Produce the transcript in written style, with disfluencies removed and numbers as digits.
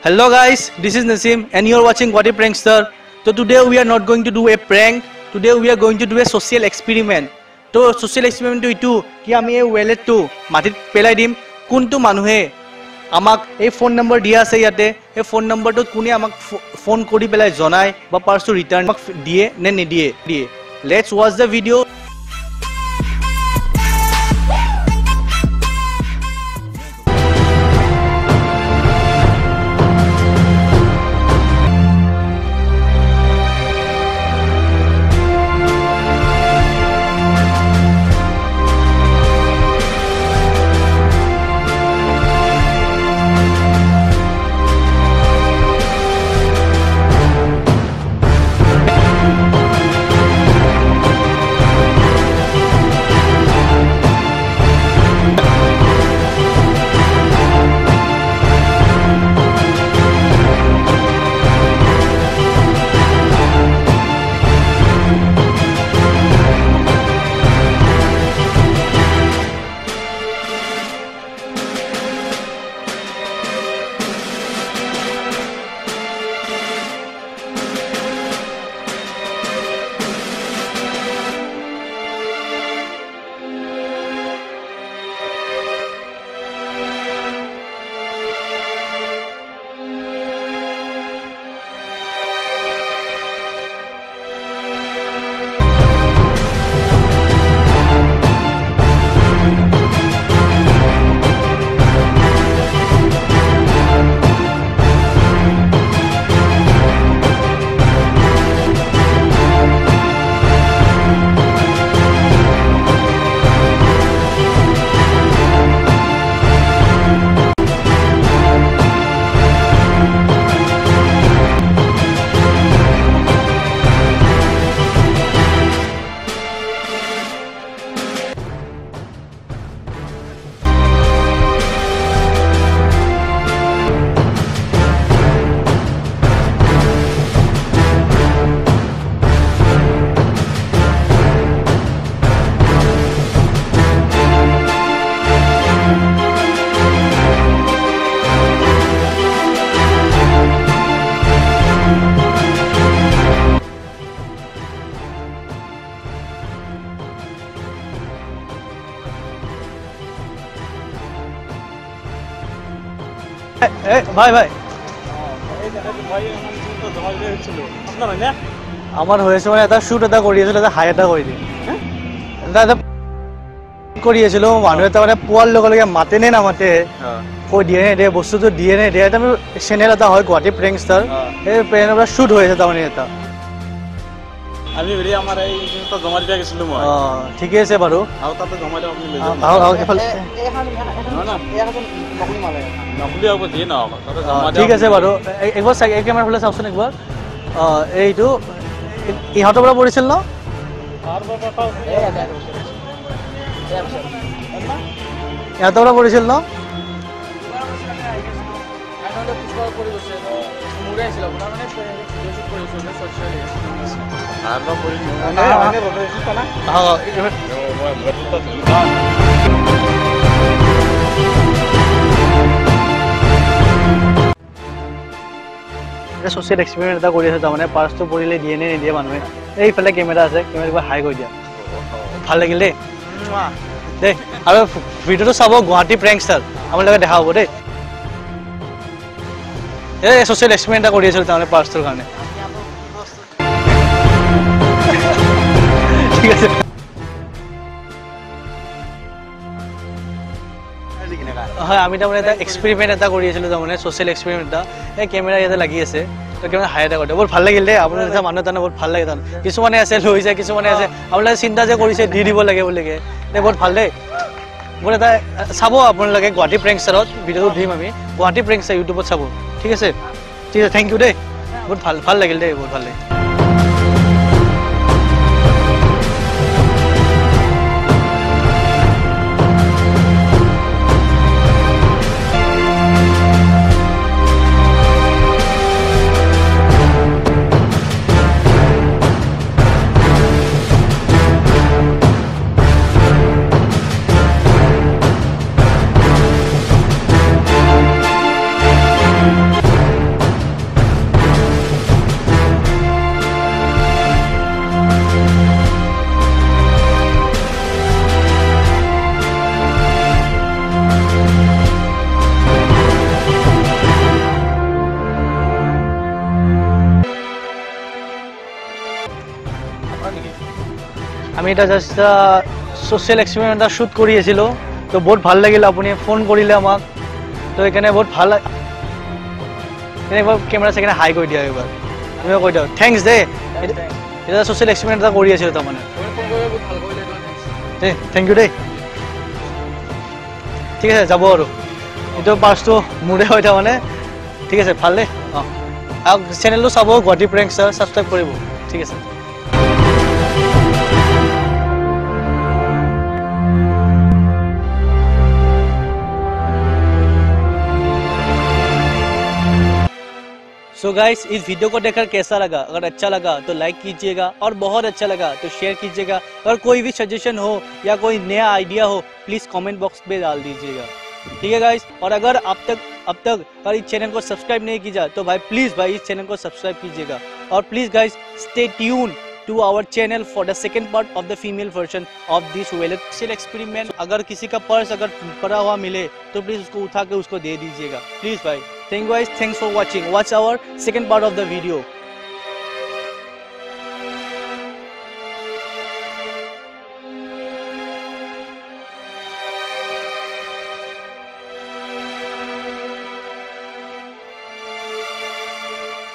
Hello guys, this is Nasim and you are watching Guwahati Prankster. So today we are not going to do a prank. Today we are going to do a social experiment. So social experiment itu ki ami ei wallet tu matit pelai dim kuntu manuhe amak ei phone number dia ase yate ei phone number to kuni amak phone kori pelai jonai ba parcel to return amak die ne die. Let's watch the video. ভাই আমার হয়েছে মানে এটা shoot এটা করিয়েছিল এটা হাই এটা কৰি দিম এটা কৰিয়েছিল মানুহ এটা মানে পোৱাৰ লগে লগে মাতে নে নামাতে কৈ দিয়ে নে বস্তুটো দিয়ে নে এটা চেনেল এটা হয় গুৱাহাটী প্ৰেংকষ্টাৰ এই প্ৰেনৰ পৰা শুট হৈ আছে তাৰমানে এটা আমি ভিডিও আমাৰ এই ইনষ্টা জমা দিয়া গৈছিলো মই ঠিকে আছে বাৰু আৰু তাতে জমা দিয়া আপুনি লৈ যাওক আৰু এফালে নকলি হ'ব দিয়ে না তাতে জমা দিয়া ঠিক আছে বাৰু একবাৰ চাই এই কেমেৰা ফালে চাওকচোন একবাৰ এইটো ইহঁতৰ পৰা পৰিছিল ন ইহঁতৰ পৰা পৰিছিল ন social experiment এটা কৰি আছে তাৰমানে পাৰ্চটো পৰিলে দিয়ে নে নিদিয়ে মানুহে এইফালে কেমেৰা আছে কেমেৰা হাই কৰি দিয়া ভাল লাগিল দেই আৰু ভিডিঅ'টো চাব গুৱাহাটী প্ৰেংকষ্টাৰ আমাৰ লগত দেখা হ'ব দেই এই social experiment এটা কৰি আছিল তাৰমানে পাৰ্চটোৰ কাৰণে ঠিক আছে হয় আমি তাৰমানে এটা এক্সপেৰিমেণ্ট এটা কৰি আছিলোঁ তাৰমানে ছ'চিয়েল এক্সপেৰিমেণ্ট এটা এই কেমেৰা ইয়াতে লাগি আছে কেমেৰা হাই এটা কৰিছে বহুত ভাল লাগিল দেই আপোনাৰ এটা মানুহ তাৰমানে বহুত ভাল লাগে তাৰমানে কিছুমানে আছে লৈ যায় কিছুমানে আছে আপোনালোকে চিন্তা যে কৰিছে দি দিব লাগে বুলিকে বহুত ভাল দেই বহুত এটা চাব আপোনালোকে গুৱাহাটী প্ৰেংকষ্টাৰত ভিডিঅ'টো দিম আমি গুৱাহাটী প্ৰেংকষ্টাৰ ইউটিউবত চাব ঠিক আছে থেংক ইউ দেই বহুত ভাল লাগিল দেই বহুত ভাল লাগিল আমি এটা জাস্ট সোশ্যাল এক্সপেরিমেন্ট এটা শ্বুট কৰি আছিলোঁ তো বহুত ভাল লাগিল আপুনি ফোন কৰিলে আমাক তো সেইকাৰণে বহুত ভাল একবাৰ কেমেৰা চাই হাই কৰি দিয়া এবাৰ তুমিও কৈ দিয়ক থেংকছ দে এটা সোশ্যাল এক্সপেৰিমেন্ট এটা কৰি আছিলোঁ তাৰমানে দে থেংক ইউ দেই ঠিক আছে যাব আৰু এইটো পাৰ্চটো মোৰে হয় তাৰমানে ঠিক আছে ভাল দেই অঁ আৰু চেনেলটো চাব গুৱাহাটী প্ৰেংক ছাৰ ছাবস্ক্ৰাইব কৰিব ঠিক আছে सो गाइस इस वीडियो को देखकर कैसा लगा अगर अच्छा लगा तो लाइक कीजिएगा और बहुत अच्छा लगा तो शेयर कीजिएगा और कोई भी सजेशन हो या कोई नया आइडिया हो प्लीज़ कमेंट बॉक्स में डाल दीजिएगा ठीक है गाइस और अगर अब तक अगर इस चैनल को सब्सक्राइब नहीं कीजिए तो भाई प्लीज़ भाई इस चैनल को सब्सक्राइब कीजिएगा और please guys stay tune to our channel for the second part of the female version of this social experiment अगर किसी का पर्स अगर पड़ा हुआ मिले तो प्लीज उसको उठा के उसको दे दीजिएगा प्लीज भाई thank you guys thanks for watching watch our second part of the video